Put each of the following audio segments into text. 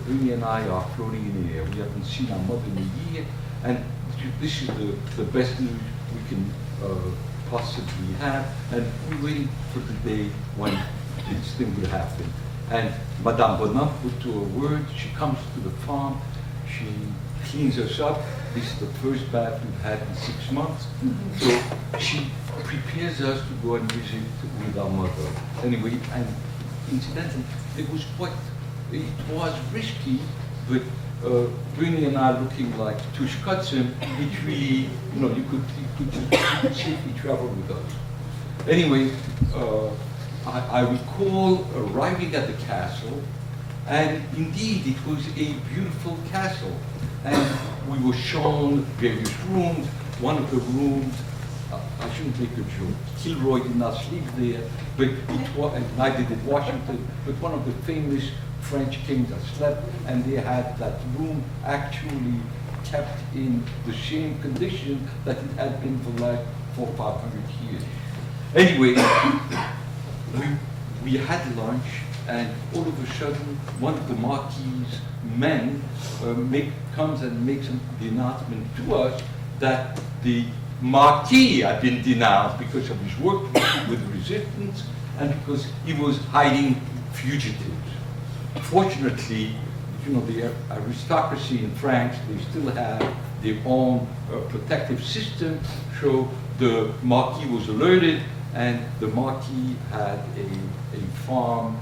Bernie and I are floating in the air. We haven't seen our mother in a year, and this is the best news we can possibly have, and we're waiting for the day when this thing will happen. And Madame Bonhomme put to her word. She comes to the farm, she cleans us up. This is the first bath we've had in 6 months. So she prepares us to go and visit with our mother. Anyway, and incidentally, it was risky, but Bernie and I looking like two Scotsmen, it really, you could safely travel with us. Anyway, I recall arriving at the castle, and indeed it was a beautiful castle. And we were shown various rooms. One of the rooms, I shouldn't make a joke, Kilroy did not sleep there, but it was, and neither did Washington, but one of the famous French kings that slept, and they had that room actually kept in the same condition that it had been for like 400 or 500 years. Anyway, we had lunch, and all of a sudden, one of the Marquis's men comes and makes the announcement to us that the Marquis had been denounced because of his work with resistance and because he was hiding fugitives. Fortunately, the aristocracy in France, they still have their own protective system, so the Marquis was alerted, and the Marquis had a farm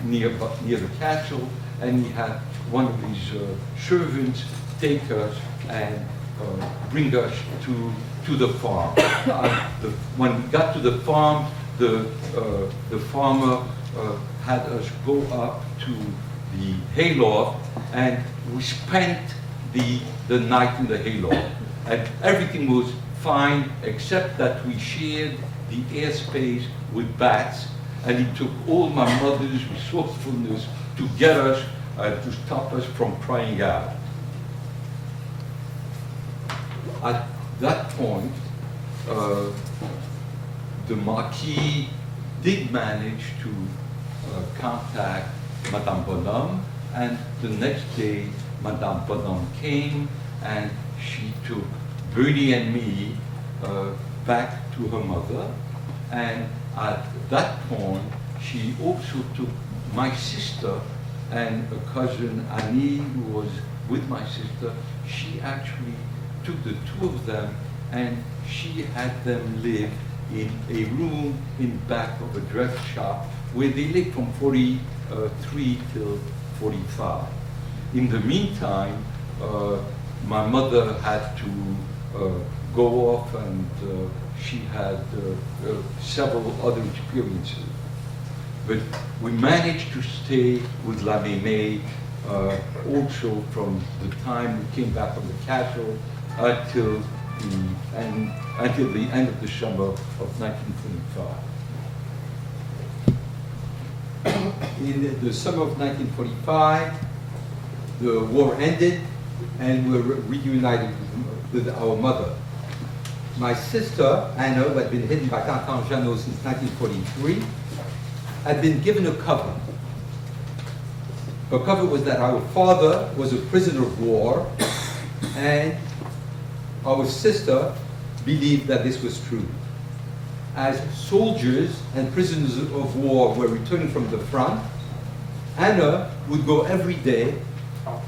near the castle, and he had one of his servants take us and bring us to the farm. When we got to the farm, the farmer had us go up to the hayloft, and we spent the night in the hayloft. And everything was fine, except that we shared the airspace with bats, and it took all my mother's resourcefulness to get us, to stop us from crying out. At that point, the Marquis did manage to contact Madame Bonhomme, and the next day, Madame Bonhomme came, and she took Bernie and me back to her mother, and at that point, she also took my sister and a cousin, Annie, who was with my sister. She actually took the two of them, and she had them live in a room in back of a dress shop where they lived from 43 till 45. In the meantime, my mother had to go off, and she had several other experiences. But we managed to stay with La Mémé also from the time we came back from the castle until the end of the summer of 1945. In the summer of 1945, the war ended, and we were reunited with our mother. My sister, Anna, who had been hidden by Tonton Jeannot since 1943, had been given a cover. Her cover was that our father was a prisoner of war, and our sister believed that this was true. As soldiers and prisoners of war were returning from the front, Anna would go every day,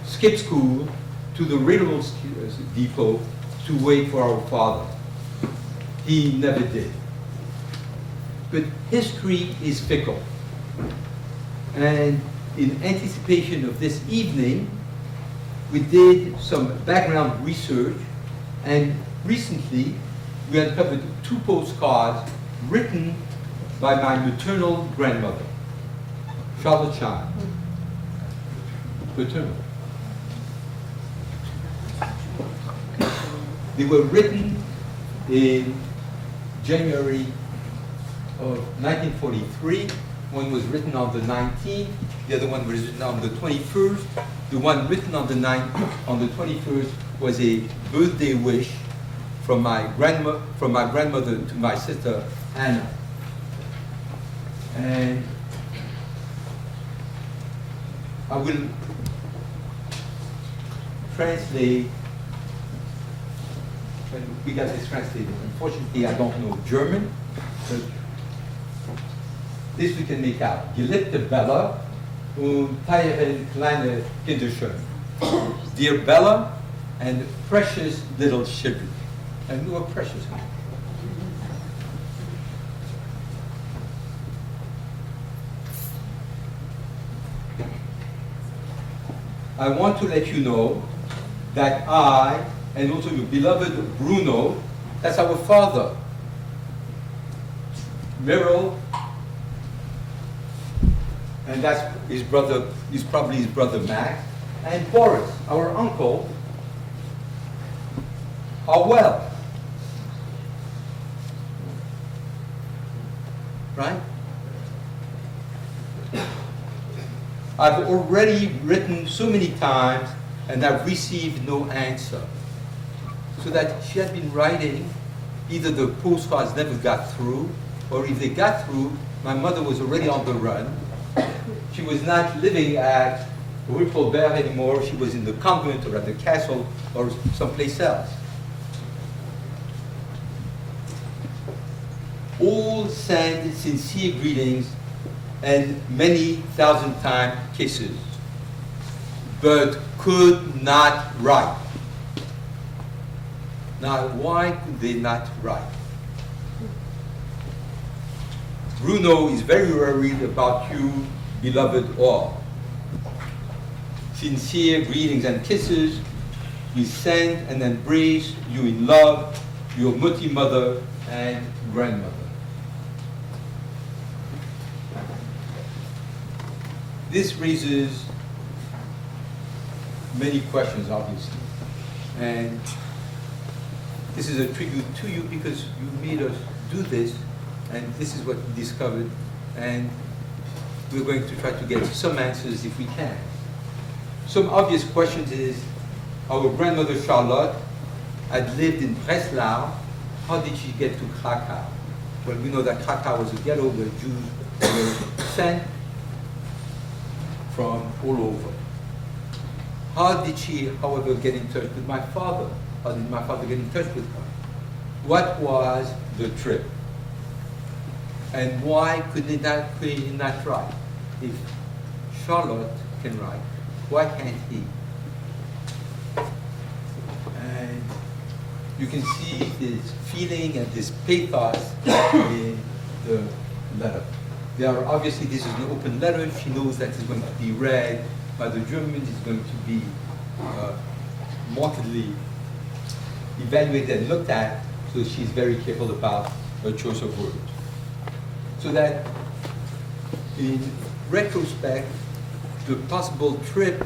skip school, to the railroad depot to wait for our father. He never did. But history is fickle. And in anticipation of this evening, we did some background research, and recently we uncovered 2 postcards written by my maternal grandmother, Charlotte Shine. Maternal. They were written in January of 1943. One was written on the 19th, the other one was written on the 21st. The one written on the 21st was a birthday wish from my grandmother to my sister Anna. And I will translate, and we got this translated. Unfortunately, I don't know German, but this we can make out. Geliebte Bella und teure kleine Kinderschön. Dear Bella and precious little Shibby. And you are precious. I want to let you know that I, and also your beloved Bruno, that's our father, Merrill, and that's his brother, is probably his brother Max, and Boris, our uncle, are well. Right? I've already written so many times and I've received no answer. So that she had been writing, either the postcards never got through, or if they got through, my mother was already on the run. She was not living at Rue Colbert anymore, she was in the convent or at the castle or someplace else. All send sincere greetings and many thousand time kisses, but could not write. Now, why could they not write? Bruno is very worried about you, beloved all. Sincere greetings and kisses. We send and embrace you in love, your multi-mother and grandmother. This raises many questions, obviously. And this is a tribute to you because you made us do this, and this is what we discovered, and we're going to try to get some answers if we can. Some obvious questions is, our grandmother Charlotte had lived in Breslau. How did she get to Krakow? Well, we know that Krakow was a ghetto where Jews were sent from all over. How did she, however, get in touch with my father? How did my father get in touch with her? What was the trip? And why could he not write? If Charlotte can write, why can't he? And you can see this feeling and this pathos in the letter. There are obviously, this is an open letter. She knows that it's going to be read by the Germans. It's going to be markedly evaluated and looked at. So she's very careful about her choice of words. So that in retrospect, the possible trip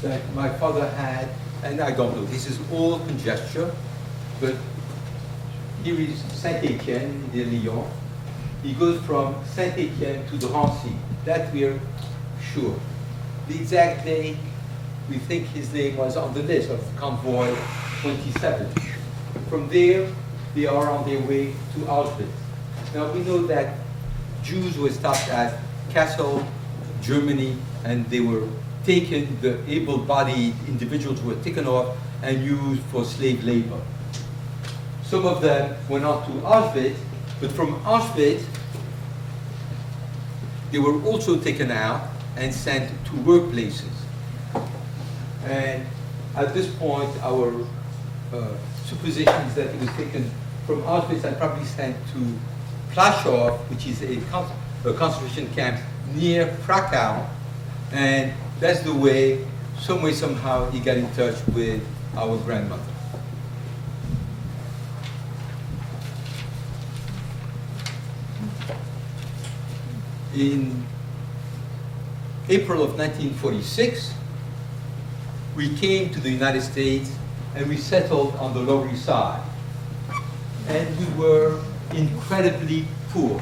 that my father had, and I don't know, this is all conjecture, but here is Saint-Étienne de Lyon. He goes from Saint-Étienne to Drancy. That we're sure. The exact day, we think his name was on the list of Convoy 27. From there, they are on their way to Auschwitz. Now we know that Jews were stopped at Kassel, Germany, and they were taken, the able-bodied individuals were taken off and used for slave labor. Some of them went on to Auschwitz, but from Auschwitz, they were also taken out and sent to workplaces. And at this point, our supposition is that it was taken from Auschwitz and probably sent to Plaszow, which is a concentration camp near Krakow. And that's the way, some way, somehow, he got in touch with our grandmother. In April of 1946, we came to the United States and we settled on the Lower East Side. And we were incredibly poor.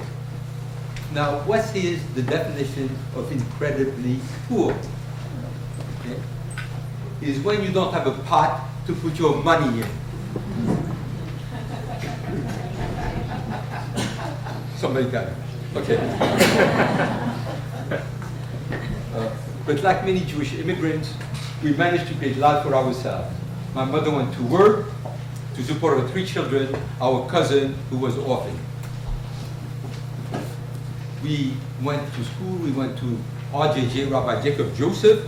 Now, what is the definition of incredibly poor? Okay. Is when you don't have a pot to put your money in. Somebody got it. Okay. But like many Jewish immigrants, we managed to pay a lot for ourselves. My mother went to work to support her 3 children, our cousin who was orphaned. We went to school, we went to RJJ, Rabbi Jacob Joseph,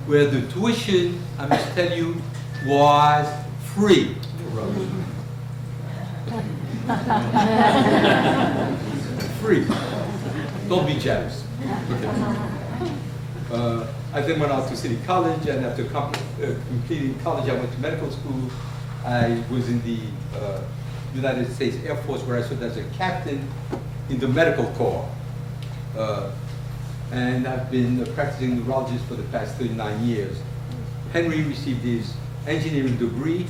where the tuition, I must tell you, was free. Free. Don't be jealous. I then went out to City College, and after completing college, I went to medical school. I was in the United States Air Force, where I served as a captain in the medical corps. And I've been a practicing neurologist for the past 39 years. Henry received his engineering degree,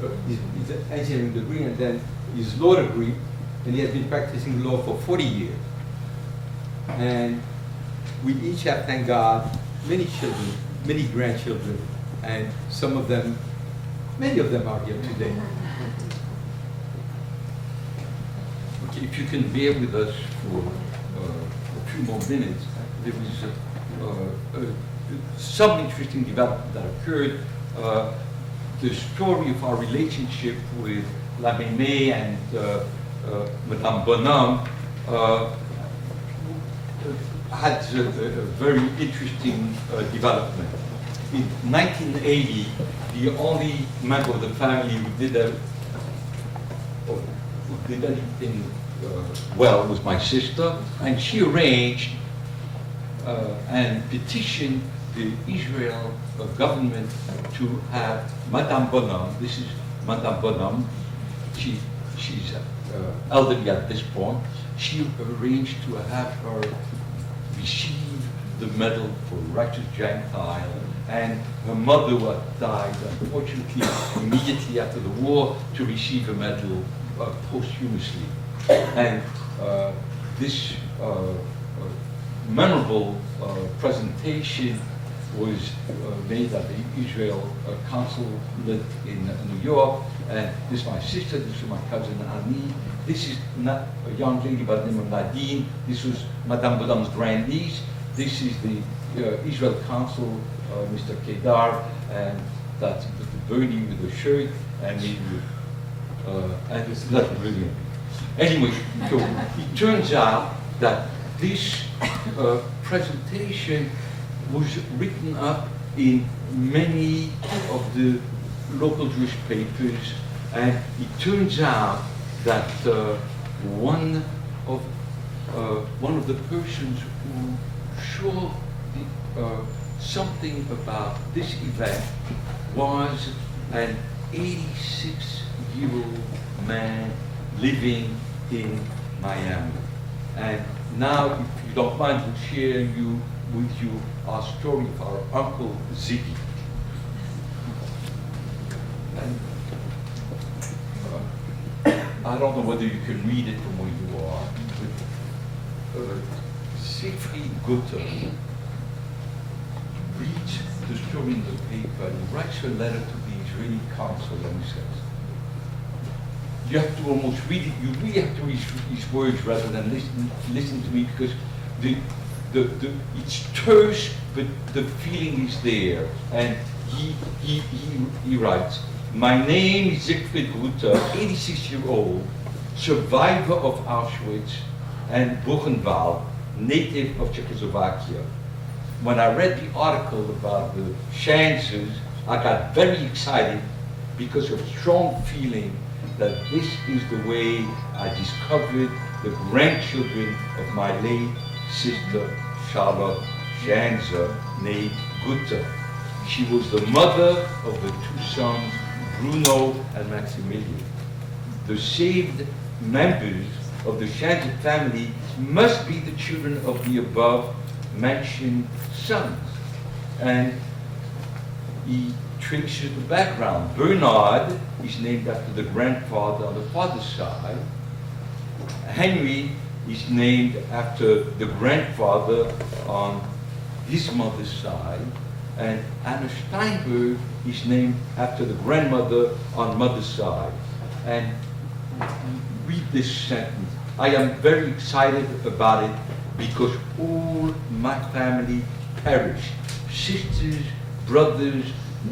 and then his law degree, and he has been practicing law for 40 years. And we each have, thank God, many children, many grandchildren, and some of them, many of them are here today. Okay, if you can bear with us for a few more minutes, there was some interesting development that occurred. The story of our relationship with La Mémé and Madame Bonhomme had a very interesting development. In 1980, the only member of the family who did anything well was my sister, and she arranged and petitioned the Israel government to have Madame Bonhomme. This is Madame Bonhomme. She's elderly at this point. She arranged to have her receive the medal for righteous Gentile, and her mother died, unfortunately, immediately after the war, to receive a medal posthumously. And this memorable presentation was made at the Israel consulate in New York, and this is my sister, this is my cousin Annie. This is not a young lady by the name of Nadine. This was Madame Bonhomme's grandniece. This is the Israel consul, Mr. Kedar, and that's Bernie with the shirt, and me with, and it's not brilliant. Anyway, so it turns out that this presentation was written up in many of the local Jewish papers, and it turns out that one of the persons who showed something about this event was an 86-year-old man living in Miami. And now, if you don't mind, we'll share with you our story of our Uncle Ziggy. And I don't know whether you can read it from where you are, but Siegfried Gutter reads the story in the paper and writes a letter to the Israeli consul, and he says, you have to almost read it, you really have to read his words rather than listen to me, because it's terse, but the feeling is there. And he writes, my name is Siegfried Gutter, 86-year-old, survivor of Auschwitz and Buchenwald, native of Czechoslovakia. When I read the article about the Schanzers, I got very excited because of strong feeling that this is the way I discovered the grandchildren of my late sister, Charlotte Schanzer, née Gutter. She was the mother of the 2 sons, Bruno and Maximilian. The saved members of the Schanzer family must be the children of the above mentioned sons. And he traces the background. Bernard is named after the grandfather on the father's side. Henry is named after the grandfather on his mother's side. And Anna Steinberg is named after the grandmother on mother's side. And read this sentence. I am very excited about it because all my family perished. Sisters, brothers,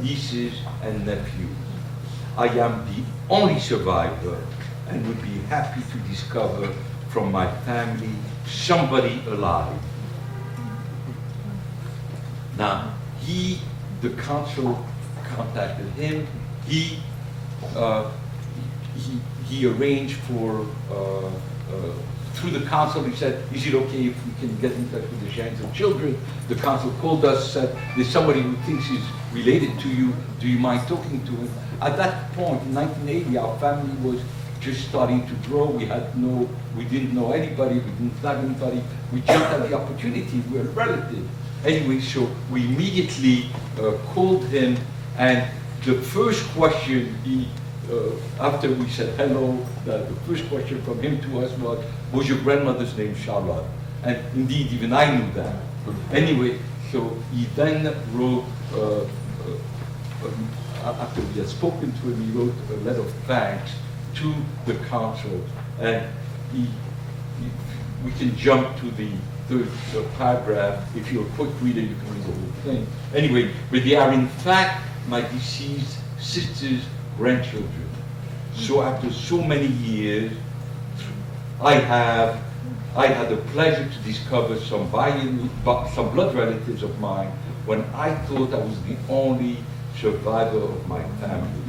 nieces, and nephews. I am the only survivor and would be happy to discover from my family somebody alive. Now, the council contacted him. He arranged for, through the council, he said, is it okay if we can get in touch with the Schanzer children? The council called us, said, there's somebody who thinks he's related to you, do you mind talking to him? At that point, in 1980, our family was just starting to grow. We didn't know anybody, we didn't have anybody. We jumped at the opportunity, we were relatives. Anyway, so we immediately called him, and the first question after we said hello, the first question from him to us was your grandmother's name Charlotte? And indeed, even I knew that. Anyway, so he then wrote, after we had spoken to him, he wrote a letter of thanks to the council. And we can jump to the paragraph. If you're a quick reader, you can read the whole thing. Anyway, but they are in fact my deceased sister's grandchildren. So after so many years, I had the pleasure to discover some blood relatives of mine when I thought I was the only survivor of my family.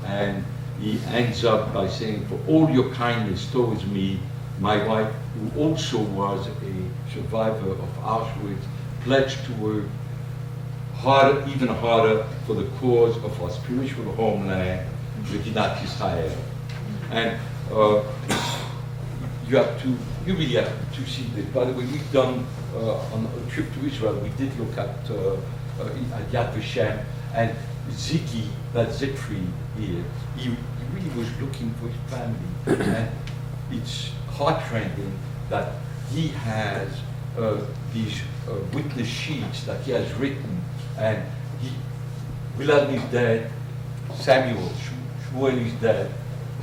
And he ends up by saying, for all your kindness towards me, my wife, who also was a survivor of Auschwitz, pledged to work harder, even harder, for the cause of our spiritual homeland, Medinat Israel. And you really have to see this. By the way, we've done on a trip to Israel, we did look at Yad Vashem, and Ziggy, that Siegfried here, he really was looking for his family. And it's heart-rending that he has these witness sheets that he has written, and Wilhelm is dead, Samuel, Shmuel is dead,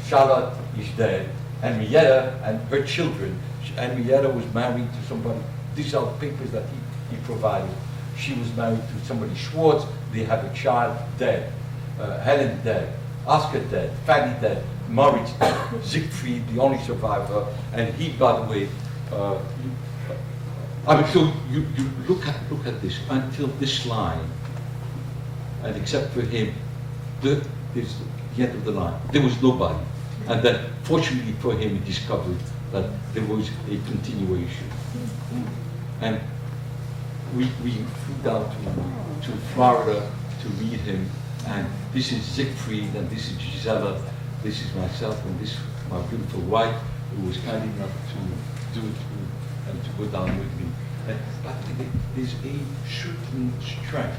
Charlotte is dead, Henrietta and her children. Henrietta was married to somebody, these are papers that he provided. She was married to somebody, Schwartz, they have a child, dead. Helen dead, Oscar dead, Fanny dead, Moritz dead, Siegfried, the only survivor, and he, by the way, so you look at this until this line, and except for him, is the end of the line. There was nobody, and then fortunately for him, he discovered that there was a continuation, and we flew down to Florida to meet him, and this is Siegfried, and this is Gisela, this is myself, and this is my beautiful wife, who was kind enough to do it and to go down with me. But there's a certain strength.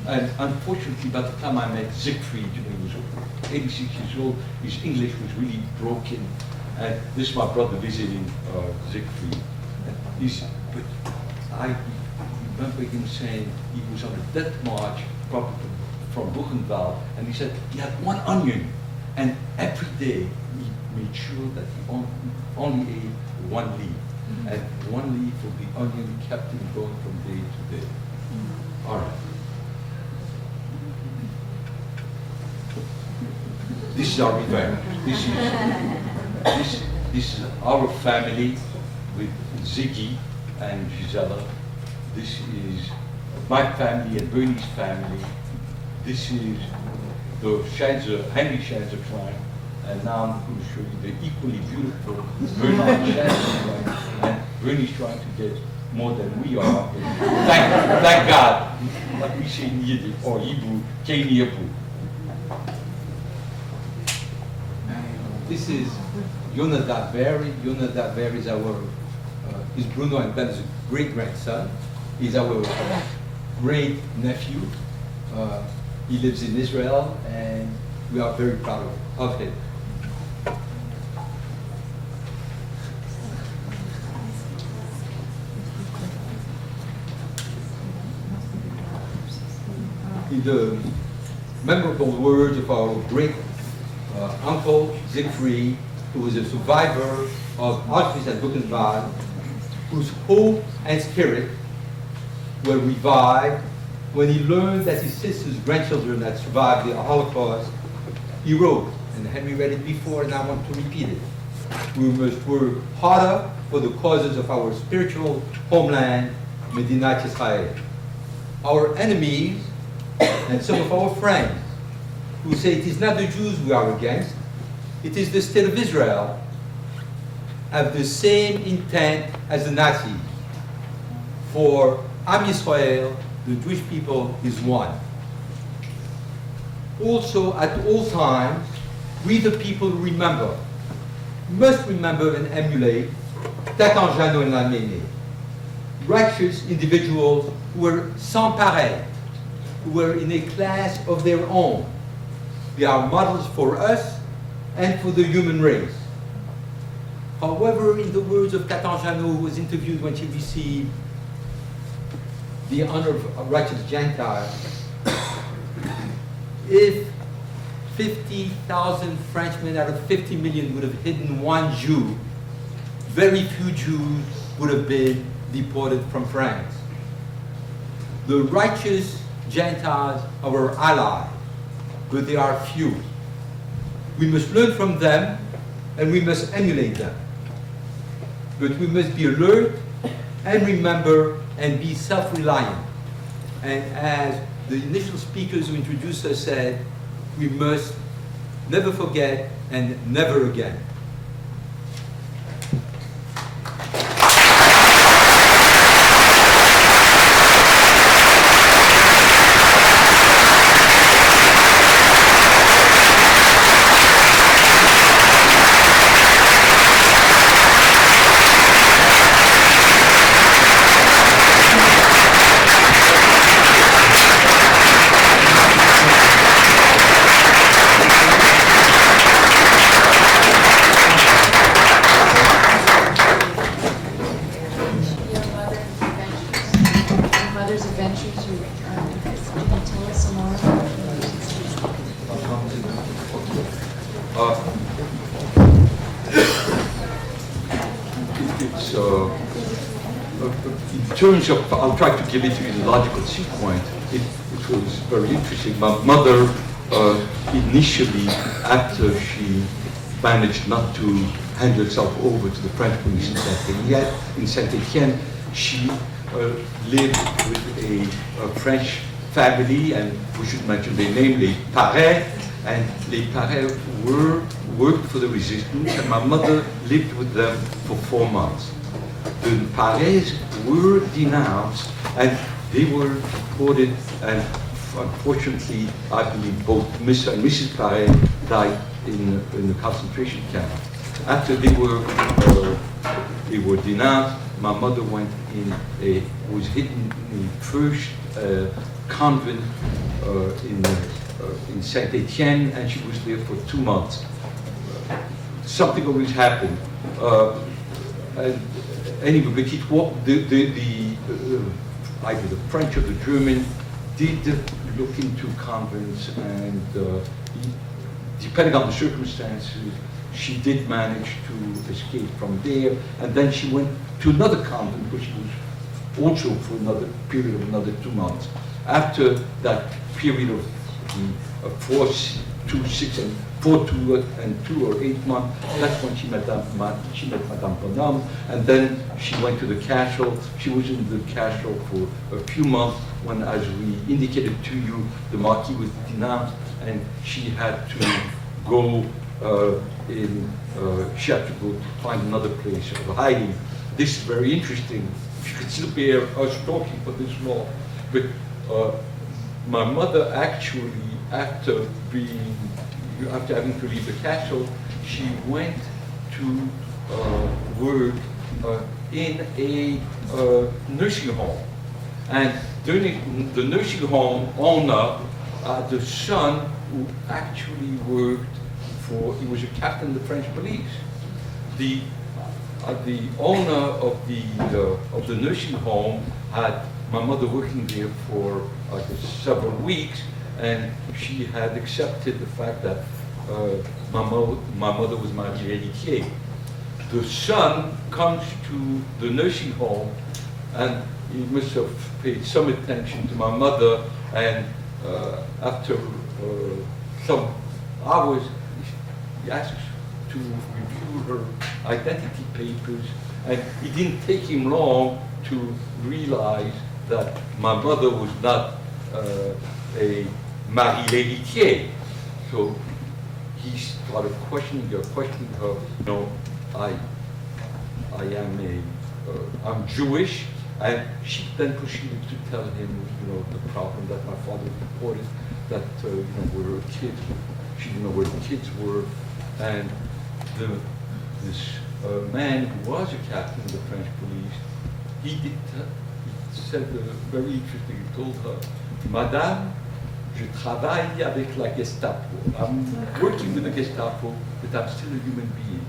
And unfortunately, by the time I met Siegfried, he was 86 years old, his English was really broken. And this is my brother visiting Siegfried. But I remember him saying he was on a death march probably from Buchenwald, and he said he had one onion, and every day he made sure that he only ate one leaf. And one leaf of the onion kept him going from day to day. All right. This is our revenge. This is our family with Ziggy and Gisela. This is my family and Bernie's family. This is the Schanzer, Henry Schanzer crime. And now I'm going to show you the equally beautiful Bernard Schanzer crime. And Bernie's trying to get more than we are. Thank God. Like we say in Yiddish or Hebrew, Kein Yibru. This is Yonadav Berry. Yonadav Berry is is Bruno and Ben's great-grandson. He's our great nephew. He lives in Israel, and we are very proud of him. In the memorable words of our great uncle Siegfried, who was a survivor of Auschwitz and Buchenwald, whose hope and spirit were revived when he learned that his sister's grandchildren had survived the Holocaust, he wrote, and Henry read it before and I want to repeat it. We must work harder for the causes of our spiritual homeland, Medinat Israel. Our enemies and some of our friends who say it is not the Jews we are against, it is the state of Israel, have the same intent as the Nazis. For Am Yisrael, the Jewish people, is one. Also, at all times, we the people must remember and emulate Tatan Jeannot and Lamennais, righteous individuals who were sans pareil, who were in a class of their own. They are models for us and for the human race. However, in the words of Tatan Jeannot, who was interviewed when she received the honor of a righteous Gentile, if 50,000 Frenchmen out of 50 million would have hidden one Jew, very few Jews would have been deported from France. The righteous Gentiles are our allies, but they are few. We must learn from them and we must emulate them. But we must be alert and remember and be self-reliant. And as the initial speakers who introduced us said, we must never forget and never again. In terms of, I'll try to give it to you in a logical sequence. It was very interesting. My mother, initially, after she managed not to hand herself over to the French police in Saint-Étienne, she lived with a French family, and we should mention their name, les Parets, and les Parets worked for the resistance, and my mother lived with them for 4 months. The Parets were denounced and they were deported, and unfortunately, I believe both Mr. and Mrs. Paret died in the concentration camp. After they were denounced, my mother was hidden in the first convent in Saint-Étienne, and she was there for 2 months. Something always happened. Anyway, but either the French or the German did look into convents, and depending on the circumstances, she did manage to escape from there, and then she went to another convent, which was also for another period of another 2 months. After that period of 4, 2, 6, and 4, 2, and 2 or 8 months, that's when she met Madame Bonhomme, and then she went to the castle. She was in the castle for a few months when, as we indicated to you, the Marquis was denounced, and she had to go she had to go to find another place of hiding. This is very interesting. You could still hear us talking for this long, but my mother actually, after having to leave the castle, she went to work in a nursing home. And during the nursing home owner, the son who actually worked he was a captain of the French police. The owner of the nursing home had my mother working there for several weeks, and she had accepted the fact that my mother was Marie-Héritier. The son comes to the nursing home, and he must have paid some attention to my mother, and after some hours, he asked to review her identity papers, and it didn't take him long to realize that my mother was not a Marie l'Héritier. So he started questioning her, you know, I'm Jewish, and she then proceeded to tell him, you know, the problem that my father reported, that, you know, where her kids, she didn't know where the kids were, and this man who was a captain of the French police, he said very interesting, he told her, Madame, je travaille avec la Gestapo. I'm working with the Gestapo, but I'm still a human being.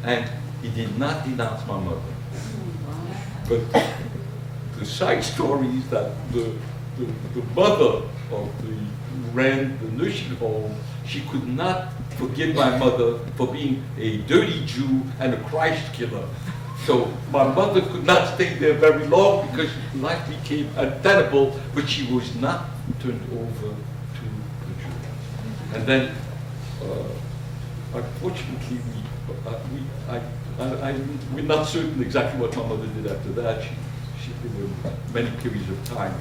And he did not denounce my mother. But the side story is that the mother of who ran the nursing home, she could not forgive my mother for being a dirty Jew and a Christ killer. So my mother could not stay there very long because life became untenable, but she was not turned over to the Jews. And then, unfortunately, we're not certain exactly what my mother did after that. There were many periods of time.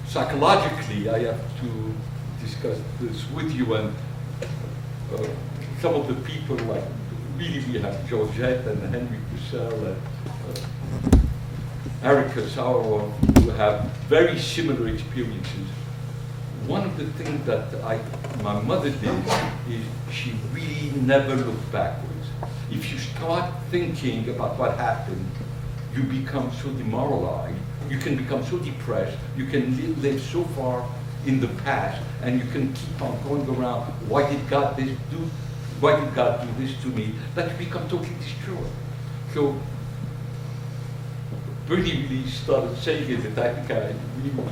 Psychologically, I have to discuss this with you, and some of the people, like really we have Georgette and Henry Purcell and Erica Sauer, who have very similar experiences. One of the things that my mother did is she really never looked backwards. If you start thinking about what happened, you become so demoralized, you can become so depressed, you can live so far in the past, and you can keep on going around, why did God do this to me, that you become totally destroyed. So Bernie really started saying it, that I think I really would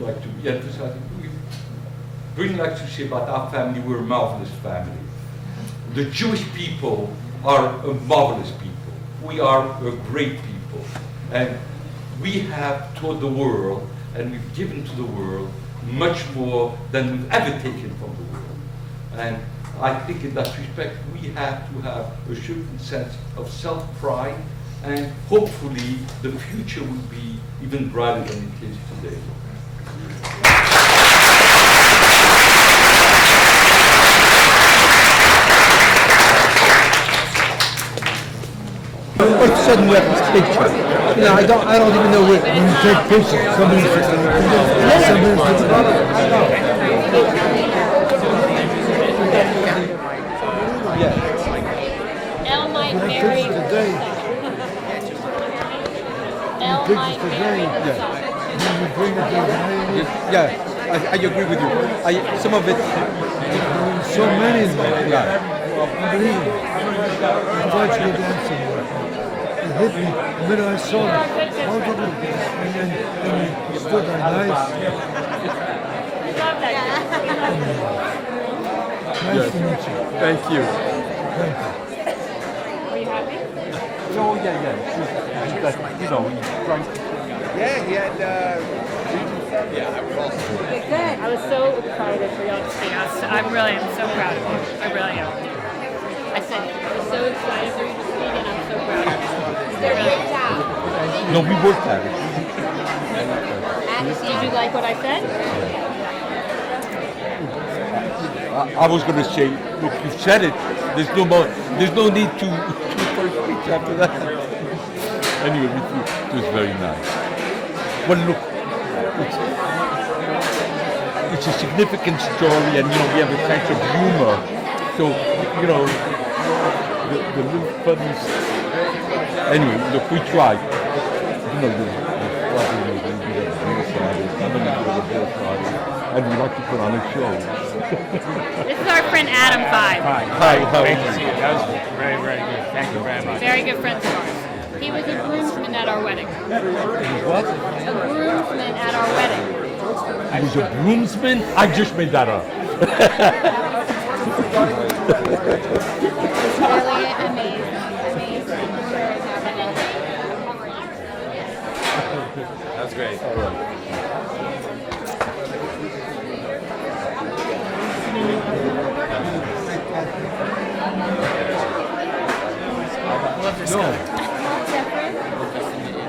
like to re-emphasize it. Bernie likes to say about our family, we're a marvelous family. The Jewish people are a marvelous people. We are a great people. And we have taught the world, and we've given to the world much more than we've ever taken from the world. And I think in that respect, we have to have a certain sense of self-pride, and hopefully the future will be even brighter than it is today. All of a sudden we have this picture. You know, I don't even know where. When you take pictures, somebody Elle might marry. Elle might marry. Yeah, I agree with you. Some of it. So many of them. Yeah. Unbelievable. I'm glad you were dancing. It hit me the minute I saw it. How did it? And then you stood there nice. We love that. Nice to meet you. Thank you. Thank you. Are you happy? Oh, yeah. He got, you know, he drank. Yeah, he had, yeah, I was also. I was so excited for y'all to see us. I really am so proud of you. I really am. I said, I was so excited for you to speak, and I'm so proud of you. Great job. No, we worked at it. Did you like what I said? I was going to say, look, you've said it. There's no need to first speech after that. Anyway, it was very nice. Well, look, it's a significant story, and you know we have a sense of humor. So you know the little funny. Anyway, look, we tried. You know, and we like to put on a show. This is our friend Adam Five. Hi, how are Great to see you? you. That was very, very good. Thank you very much. Very good friends of ours. He was a groomsman at our wedding. What? A groomsman at our wedding. I was a groomsman? I just made that up. It's really amazing. Amazing. great. No.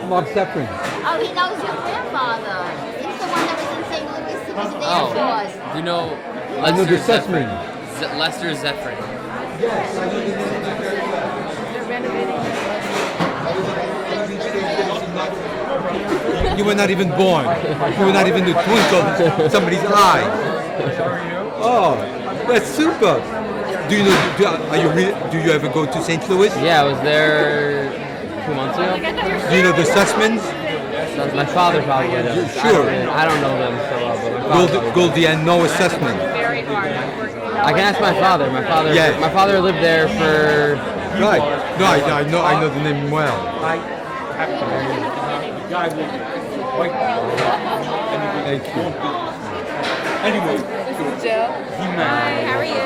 Mark Zephyrin. Oh, he knows your grandfather. He's the one that was in St. Louis. He was there Oh. for us. You know I know the Lester Sussman. Lester Zephyrin. Yes, I know the You were not even born. You were not even the twinkle in somebody's eye. Oh, that's super. Do you know? Do you ever go to St. Louis? Yeah, I was there 2 months ago. Do you know the Sussmans? My father probably does. Sure. I don't know them so well, but my father probably Goldie and Noah Sussman. Very hard. I'm working. I can ask my father. Yeah. My father lived there for. Right. No, I know the name well. Thank you. Anyway, Jill. Hi, how are you?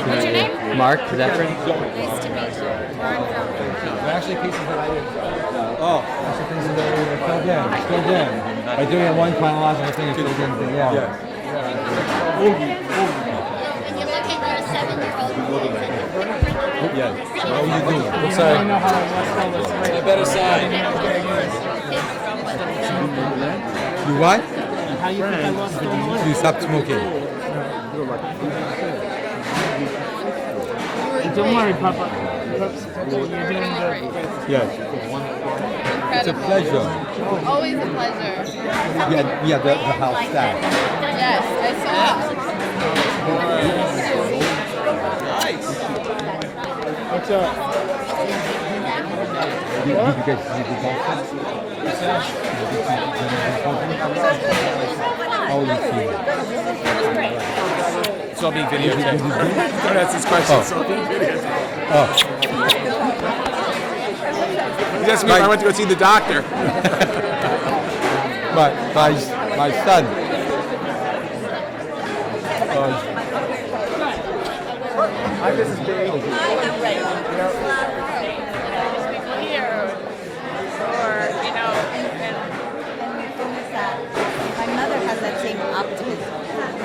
What's your name? Mark Zephyrin. Nice to meet you. Where I'm from. Actually, pieces that I did. Oh, actually, things that are still down. By doing it one chronological thing, it's still doing the yeah. When you look at your 7-year-old kids, Yeah. How are you doing? What's I know how it was all this way. better side. You what? How you think I lost all my life? You stopped smoking. Don't worry, Papa. You're doing good. Yes. It's a pleasure. always a pleasure. We had the house staff. Yes, I saw. What's up? Did you guys see the dolphin? How old is he? It's all being videotaped. Don't ask these questions. It's all being videotaped. Oh, He asked me if I went to go see the doctor. my son. Hi, Mrs. B. My mother has that same optimism.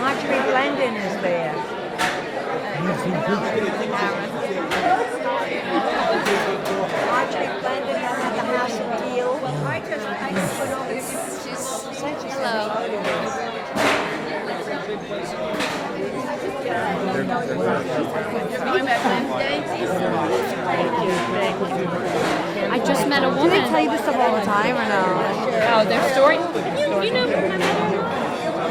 Marjorie Blendon is there. Marjorie Blendon down at the House of Deal. Well, I just went over. Hello. I just met a Do they woman. tell you this stuff all the time or no? Oh, their story. You know my mother.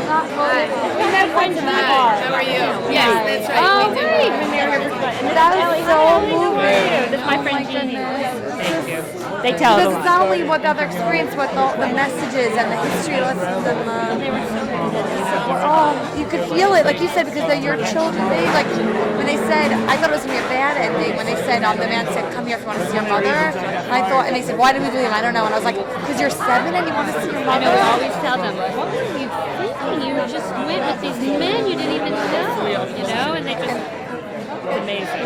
We met friends in the bar. How are you? Yes, that's right. Oh, we did. great. We met her. That was so moving. This is my friend Jeannie. Thank you. They tell Because us. it's not only what the other experience, but the messages and the history lessons and you could feel it, like you said, because they're your children. Like when they said, I thought it was gonna be a bad ending. When they said, the man said, "Come here if you want to see your mother," and I thought, and they said, "Why did we believe him?" I don't know. And I was like, "Because you're 7 and you want to see your I mother." know, we always tell them, what were you thinking? You just went with these men you didn't even know, and they just, it's amazing.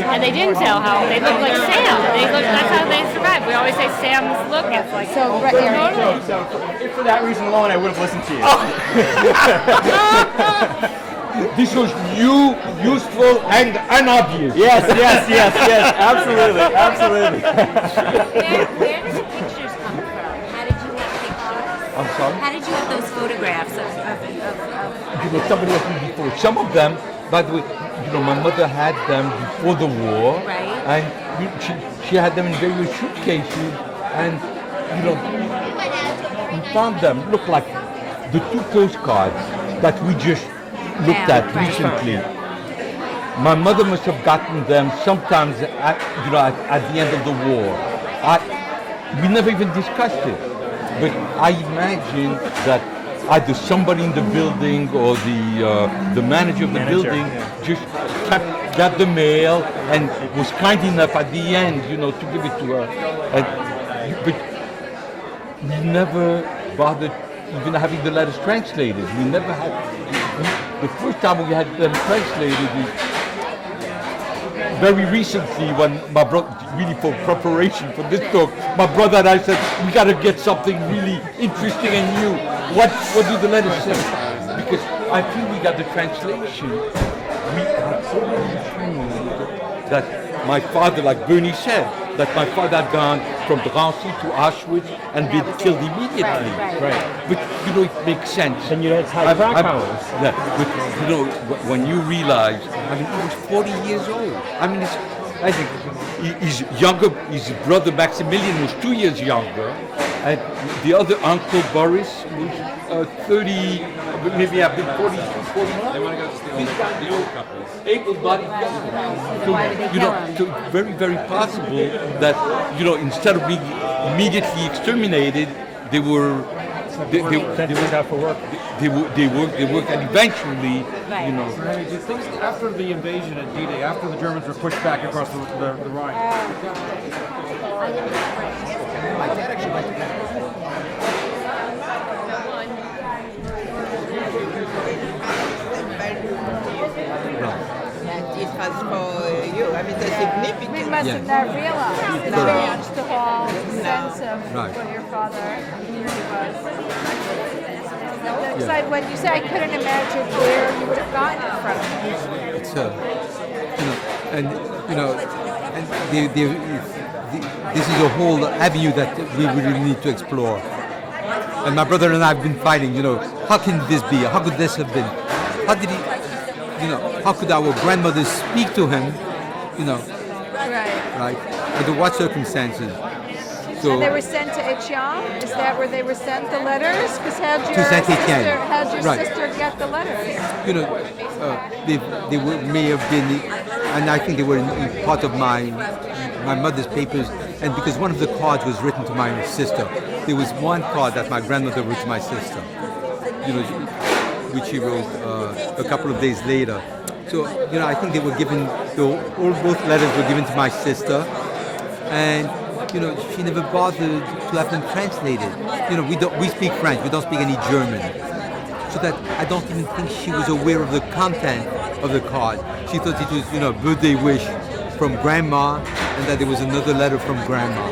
And they didn't tell how they look like Sam. That's how they survived. We always say Sam's look is like, So, right here. So, if for that reason alone, I would have listened to you. This was new, useful, and unobvious. Yes, absolutely. Where did the pictures come from? How did you get pictures? I'm sorry? How did you get those photographs of Somebody else did before. Some of them, by the way, my mother had them before the war. Right. And she had them in various suitcases. And, we found them, look like the 2 postcards that we just looked at Right. recently. My mother must have gotten them sometimes at the end of the war. We never even discussed it. But I imagine that either somebody in the building or the manager of the building just got the mail and was kind enough at the end, to give it to her. But we never bothered even having the letters translated. We never had. The first time we had them translated, very recently, when my brother, really for preparation for this talk, my brother and I said, we got to get something really interesting and new. What do the letters say? Because I think we got the translation. We had already proved that my father, like Bernie said, that my father had gone from Drancy to Auschwitz and been killed immediately. Right. But it makes sense. And that's how Krakauers. Yeah, but when you realize, he was 40 years old. I think his brother Maximilian was 2 years younger, and the other uncle Boris was 30, maybe I've been 42, 41. They want to go to the old couples. Able-bodied young. So very, very possible that, instead of being immediately exterminated, they were out for work. They worked, and eventually, Did things after the invasion at D-Day, after the Germans were pushed back across the Rhine? My dad actually liked to It was for you. The significance. We must have not realized the change, the whole sense of Right. what your father really was. Because when you say I couldn't imagine where you would have gotten it from. It's this is a whole avenue that we really need to explore. And my brother and I have been fighting. How can this be? How could this have been? How did he? How could our grandmothers speak to him? Right? Under what circumstances? So, And they were sent to Etienne? Is that where they were sent the letters? Because how'd your Right. sister get the letters? they may have been, and I think they were in part of my mother's papers. And because one of the cards was written to my sister, there was one card that my grandmother wrote to my sister. Which she wrote a couple of days later. So, I think they were given, both letters were given to my sister, and, she never bothered to have them translated. We speak French, we don't speak any German. So that I don't even think she was aware of the content of the card. She thought it was, a birthday wish from grandma, and that there was another letter from grandma.